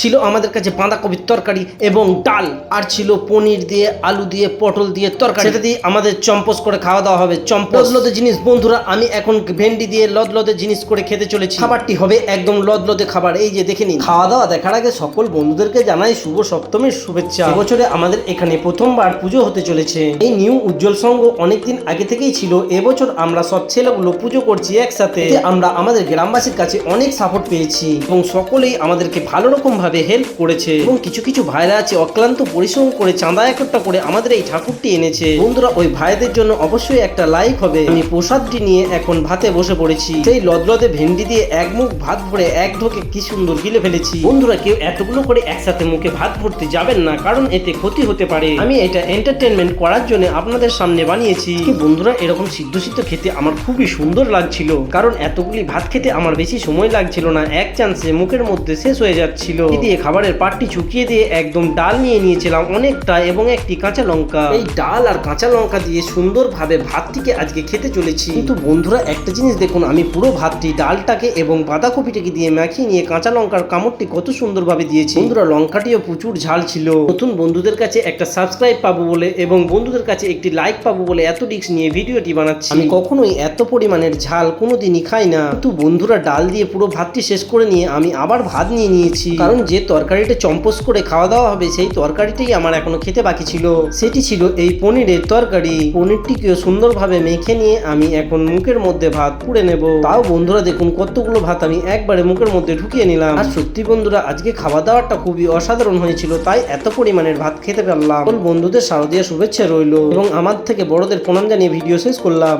ছিল আমাদের কাছে বাঁধাকপির তরকারি এবং ডাল, আর ছিল পনির দিয়ে, আলু দিয়ে, পটল দিয়ে তরকারি। সেটা দিয়ে আমাদের চম্পস করে খাওয়া দাওয়া হবে। চম্পস লদলদে জিনিস বন্ধুরা, আমি এখন ভেন্ডি দিয়ে লদলদে জিনিস করে খেতে চলেছি। খাবারটি হবে একদম লদলদে খাবার। এই যে দেখে নিন। খাওয়া দাওয়া দেখার আগে সকল বন্ধুদেরকে জানাই শুভ সপ্তমীর শুভেচ্ছা। এবছরে আমাদের এখানে প্রথমবার পুজো হতে চলেছে। এই নিউ উজ্জ্বল সংঘ অনেকদিন আগে থেকেই ছিল। এবছর আমরা সব ছেলেগুলো পুজো করছি একসাথে। আমরা আমাদের গ্রামবাসীর কাছে অনেক সাপোর্ট পেয়েছি এবং সকলেই আমাদেরকে ভালো রকম ভাবে হেল্প করেছে এবং কিছু কিছু ভাইরা আছে অক্লান্ত পরিশ্রম করে চাঁদা একটা করে আমাদের এই ঠাকুরটি এনেছে। বন্ধুরা, ওই ভাইদের জন্য অবশ্যই একটা লাইক হবে। আমি প্রসাদটি নিয়ে এখন ভাতে বসে পড়েছি। সেই লদলদে ভেন্ডি দিয়ে এক মুখ ভাত ভরে এক ঢোকে কি সুন্দর গিলে ফেলেছি। বন্ধুরা, কেউ এতগুলো করে একসাথে মুখে ভাত ভরতে যাবেন না, কারণ এতে ক্ষতি হতে পারে। আমি এটা এন্টারটেনমেন্ট করার জন্য আপনাদের সামনে বানিয়েছি। বন্ধুরা, এরকম সিদ্ধ সিদ্ধ খেতে আমার খুবই সুন্দর লাগছিল, কারণ এতগুলি ভাত খেতে আমার বেশি সময় লাগছিল না। এক চান্সে মুখের মধ্যে শেষ হয়ে যাচ্ছিল। দিয়ে খাবারের পাটটি চুকিয়ে দিয়ে একদম ডাল নিয়ে নিয়েছিলাম অনেকটা এবং একটি কাঁচা লঙ্কা। এই ডাল আর কাঁচা লঙ্কা দিয়ে সুন্দরভাবে ভাতটিকে আজকে খেতে চলেছি। কিন্তু বন্ধুরা, একটা জিনিস দেখুন, আমি পুরো ভাতটি ডালটাকে এবং বাঁধাকপিটাকে দিয়ে মাখিয়ে নিয়ে কাঁচা লঙ্কার কামড়টি কত সুন্দরভাবে দিয়েছি। বন্ধুরা, লঙ্কাটিও প্রচুর ঝাল ছিল। নতুন বন্ধুদের কাছে একটা সাবস্ক্রাইব পাবো বলে এবং বন্ধুদের কাছে একটি লাইক পাবো বলে এত রিস্ক নিয়ে ভিডিওটি বানাচ্ছি। আমি কখনোই এত পরিমাণের ঝাল কোনোদিনই খাই না। কিন্তু বন্ধুরা, ডাল দিয়ে পুরো ভাতটি শেষ করে নিয়ে আমি আবার ভাত নিয়ে নিয়েছি, কারণ যে তরকারিটা চম্পস করে খাওয়া দাওয়া হবে সেই তরকারিটাই আমার এখনো খেতে বাকি ছিল। সেটি ছিল এই পনিরের তরকারি। পনিরটিকেও সুন্দরভাবে মেখে নিয়ে আমি এখন মুখের মধ্যে ভাত পুড়ে নেব। তাও বন্ধুরা দেখুন, কতগুলো ভাত আমি একবারে মুখের মধ্যে ঢুকিয়ে নিলাম। আর সত্যি বন্ধুরা, আজকে খাওয়া দাওয়াটা খুবই অসাধারণ হয়েছিল, তাই এত পরিমাণের ভাত খেতে পারলাম। বন্ধুদের শারদীয়া শুভেচ্ছা রইল এবং আমার থেকে বড়দের প্রণাম জানিয়ে ভিডিও শেষ করলাম।